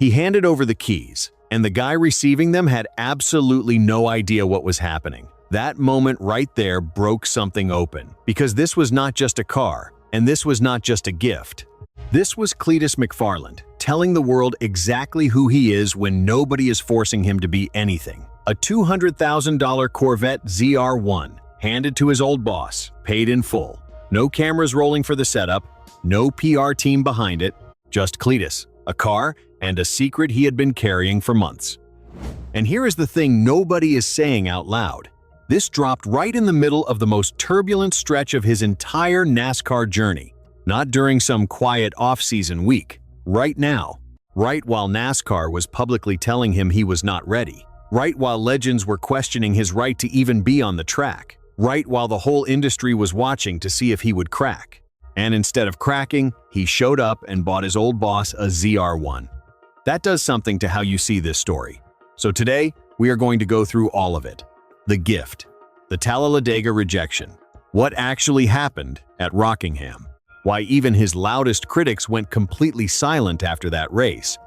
He handed over the keys, and the guy receiving them had absolutely no idea what was happening. That moment right there broke something open, because this was not just a car, and this was not just a gift. This was Cleetus McFarland, telling the world exactly who he is when nobody is forcing him to be anything. A $200,000 Corvette ZR1, handed to his old boss, paid in full. No cameras rolling for the setup, no PR team behind it, just Cleetus, a car, and a secret he had been carrying for months. And here is the thing nobody is saying out loud. This dropped right in the middle of the most turbulent stretch of his entire NASCAR journey. Not during some quiet off-season week. Right now. Right while NASCAR was publicly telling him he was not ready. Right while legends were questioning his right to even be on the track. Right while the whole industry was watching to see if he would crack. And instead of cracking, he showed up and bought his old boss a ZR1. That does something to how you see this story. So today, we are going to go through all of it. The gift. The Talladega rejection. What actually happened at Rockingham. Why even his loudest critics went completely silent after that race.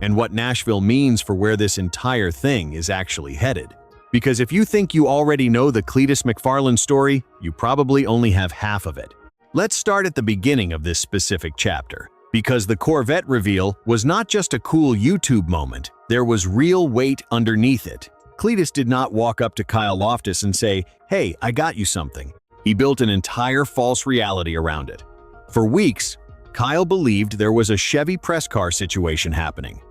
And what Nashville means for where this entire thing is actually headed. Because if you think you already know the Cleetus McFarland story, you probably only have half of it. Let's start at the beginning of this specific chapter. Because the Corvette reveal was not just a cool YouTube moment, there was real weight underneath it. Cleetus did not walk up to Kyle Loftis and say, "Hey, I got you something." He built an entire false reality around it. For weeks, Kyle believed there was a Chevy press car situation happening.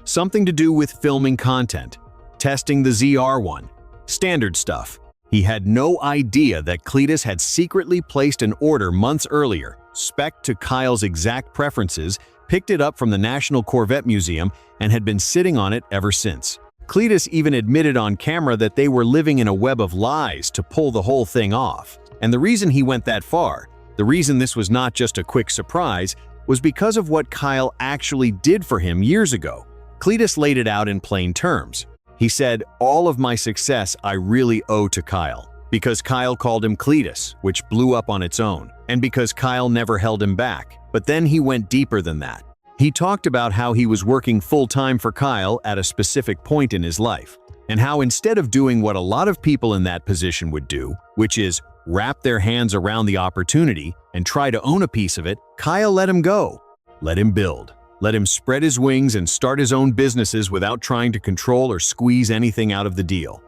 Something to do with filming content, testing the ZR1, standard stuff. He had no idea that Cleetus had secretly placed an order months earlier, spec'd to Kyle's exact preferences, picked it up from the National Corvette Museum, and had been sitting on it ever since. Cleetus even admitted on camera that they were living in a web of lies to pull the whole thing off. And the reason he went that far, the reason this was not just a quick surprise, was because of what Kyle actually did for him years ago. Cleetus laid it out in plain terms. He said, "All of my success I really owe to Kyle." Because Kyle called him Cleetus, which blew up on its own, and because Kyle never held him back. But then he went deeper than that. He talked about how he was working full-time for Kyle at a specific point in his life, and how instead of doing what a lot of people in that position would do, which is wrap their hands around the opportunity and try to own a piece of it, Kyle let him go. Let him build. Let him spread his wings and start his own businesses without trying to control or squeeze anything out of the deal.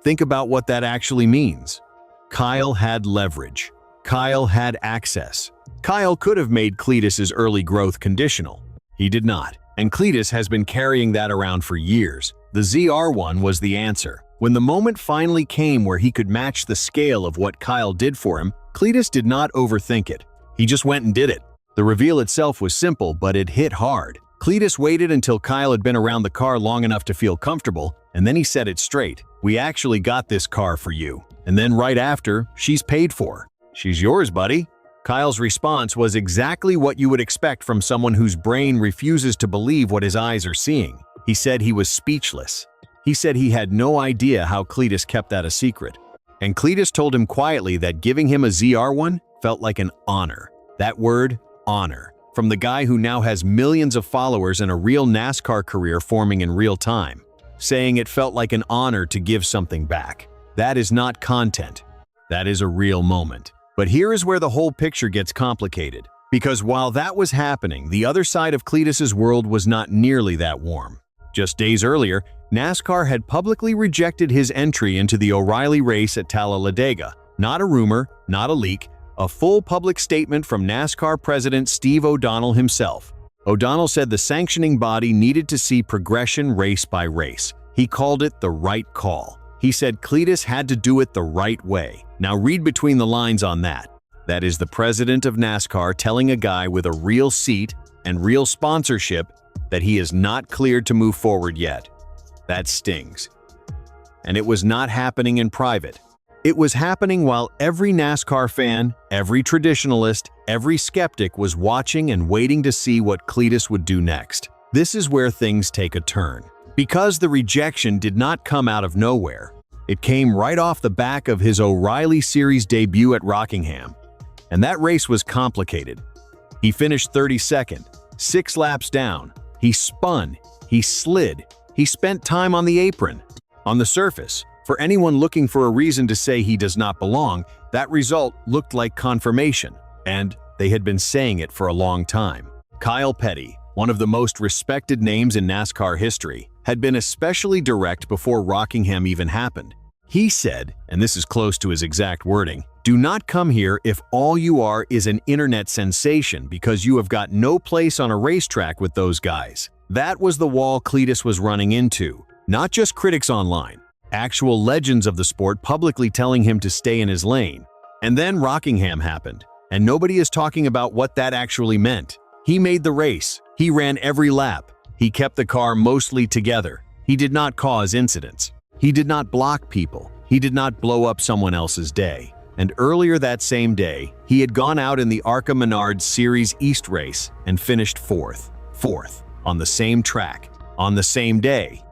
Think about what that actually means. Kyle had leverage. Kyle had access. Kyle could have made Cleetus's early growth conditional. He did not, and Cleetus has been carrying that around for years. The ZR1 was the answer. When the moment finally came where he could match the scale of what Kyle did for him, Cleetus did not overthink it. He just went and did it. The reveal itself was simple, but it hit hard. Cleetus waited until Kyle had been around the car long enough to feel comfortable, and then he said it straight. "We actually got this car for you." And then right after, "She's paid for. She's yours, buddy." Kyle's response was exactly what you would expect from someone whose brain refuses to believe what his eyes are seeing. He said he was speechless. He said he had no idea how Cleetus kept that a secret. And Cleetus told him quietly that giving him a ZR1 felt like an honor. That word, honor. From the guy who now has millions of followers and a real NASCAR career forming in real time. Saying it felt like an honor to give something back. That is not content. That is a real moment. But here is where the whole picture gets complicated. Because while that was happening, the other side of Cleetus's world was not nearly that warm. Just days earlier, NASCAR had publicly rejected his entry into the O'Reilly race at Talladega. Not a rumor, not a leak, a full public statement from NASCAR President Steve O'Donnell himself. O'Donnell said the sanctioning body needed to see progression race by race. He called it the right call. He said Cleetus had to do it the right way. Now read between the lines on that. That is the president of NASCAR telling a guy with a real seat and real sponsorship that he is not cleared to move forward yet. That stings. And it was not happening in private. It was happening while every NASCAR fan, every traditionalist, every skeptic was watching and waiting to see what Cleetus would do next. This is where things take a turn. Because the rejection did not come out of nowhere. It came right off the back of his O'Reilly Series debut at Rockingham. And that race was complicated. He finished 32nd, 6 laps down. He spun. He slid. He spent time on the apron. On the surface, for anyone looking for a reason to say he does not belong, that result looked like confirmation, and they had been saying it for a long time. Kyle Petty, one of the most respected names in NASCAR history, had been especially direct before Rockingham even happened. He said, and this is close to his exact wording, "Do not come here if all you are is an internet sensation because you have got no place on a racetrack with those guys." That was the wall Cleetus was running into. Not just critics online, actual legends of the sport publicly telling him to stay in his lane. And then Rockingham happened, and nobody is talking about what that actually meant. He made the race. He ran every lap. He kept the car mostly together. He did not cause incidents. He did not block people. He did not blow up someone else's day. And earlier that same day, he had gone out in the ARCA Menards Series East race and finished fourth, on the same track, on the same day.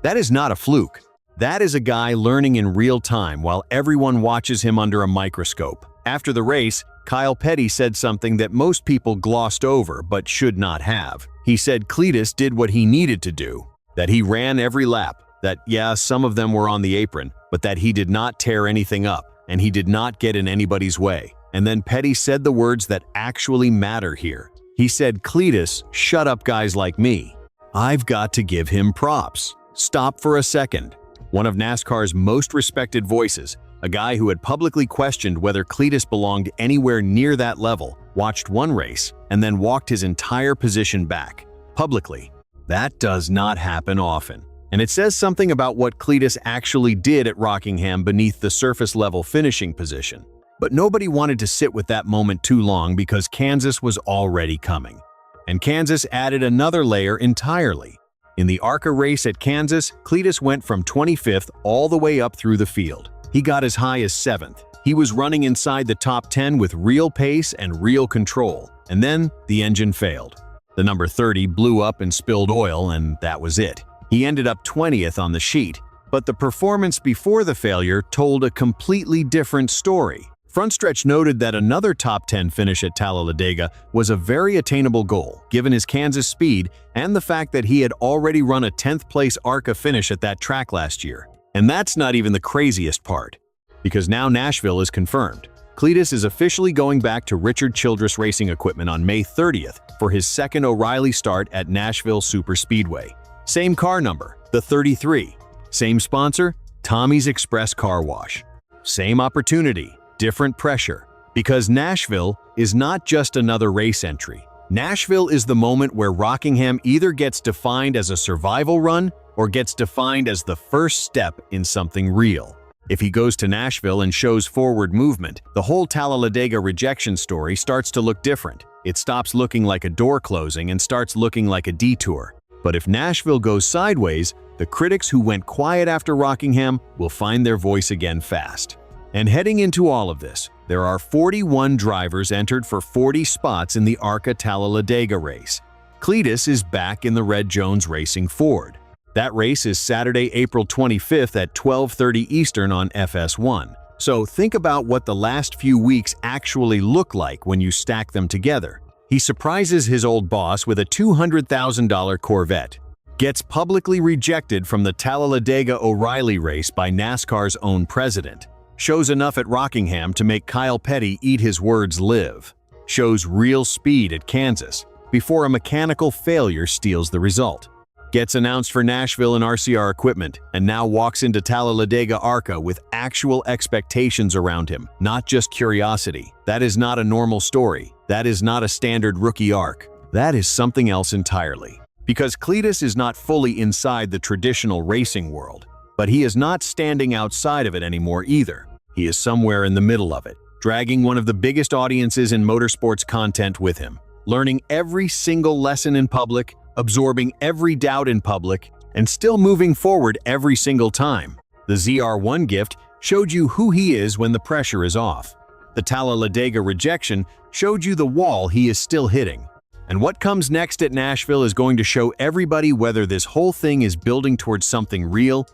That is not a fluke. That is a guy learning in real time while everyone watches him under a microscope. After the race, Kyle Petty said something that most people glossed over but should not have. He said Cleetus did what he needed to do, that he ran every lap, that yeah, some of them were on the apron, but that he did not tear anything up and he did not get in anybody's way. And then Petty said the words that actually matter here. He said, "Cleetus, shut up guys like me." I've got to give him props. Stop for a second. One of NASCAR's most respected voices, a guy who had publicly questioned whether Cleetus belonged anywhere near that level, watched one race and then walked his entire position back, publicly. That does not happen often. And it says something about what Cleetus actually did at Rockingham beneath the surface-level finishing position. But nobody wanted to sit with that moment too long because Kansas was already coming. And Kansas added another layer entirely. In the ARCA race at Kansas, Cleetus went from 25th all the way up through the field. He got as high as 7th. He was running inside the top 10 with real pace and real control. And then the engine failed. The number 30 blew up and spilled oil, and that was it. He ended up 20th on the sheet, but the performance before the failure told a completely different story. Frontstretch noted that another top 10 finish at Talladega was a very attainable goal, given his Kansas speed and the fact that he had already run a 10th place ARCA finish at that track last year. And that's not even the craziest part, because now Nashville is confirmed. Cleetus is officially going back to Richard Childress Racing Equipment on May 30th for his second O'Reilly start at Nashville Superspeedway. Same car number, the 33. Same sponsor, Tommy's Express Car Wash. Same opportunity, different pressure. Because Nashville is not just another race entry. Nashville is the moment where Rockingham either gets defined as a survival run or gets defined as the first step in something real. If he goes to Nashville and shows forward movement, the whole Talladega rejection story starts to look different. It stops looking like a door closing and starts looking like a detour. But if Nashville goes sideways, the critics who went quiet after Rockingham will find their voice again fast. And heading into all of this, there are 41 drivers entered for 40 spots in the ARCA Talladega race. Cleetus is back in the Red Jones Racing Ford. That race is Saturday, April 25th at 12:30 Eastern on FS1. So think about what the last few weeks actually look like when you stack them together. He surprises his old boss with a $200,000 Corvette, gets publicly rejected from the Talladega O'Reilly race by NASCAR's own president, shows enough at Rockingham to make Kyle Petty eat his words live, shows real speed at Kansas before a mechanical failure steals the result, gets announced for Nashville and RCR equipment, and now walks into Talladega ARCA with actual expectations around him, not just curiosity. That is not a normal story. That is not a standard rookie arc. That is something else entirely. Because Cleetus is not fully inside the traditional racing world, but he is not standing outside of it anymore either. He is somewhere in the middle of it, dragging one of the biggest audiences in motorsports content with him, learning every single lesson in public, absorbing every doubt in public, and still moving forward every single time. The ZR1 gift showed you who he is when the pressure is off. The Talladega rejection showed you the wall he is still hitting. And what comes next at Nashville is going to show everybody whether this whole thing is building towards something real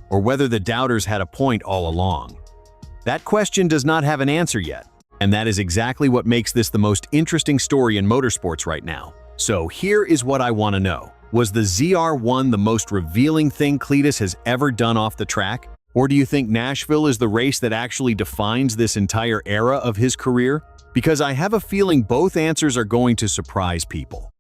or whether the doubters had a point all along. That question does not have an answer yet, and that is exactly what makes this the most interesting story in motorsports right now. So here is what I want to know. Was the ZR1 the most revealing thing Cleetus has ever done off the track? Or do you think Nashville is the race that actually defines this entire era of his career? Because I have a feeling both answers are going to surprise people.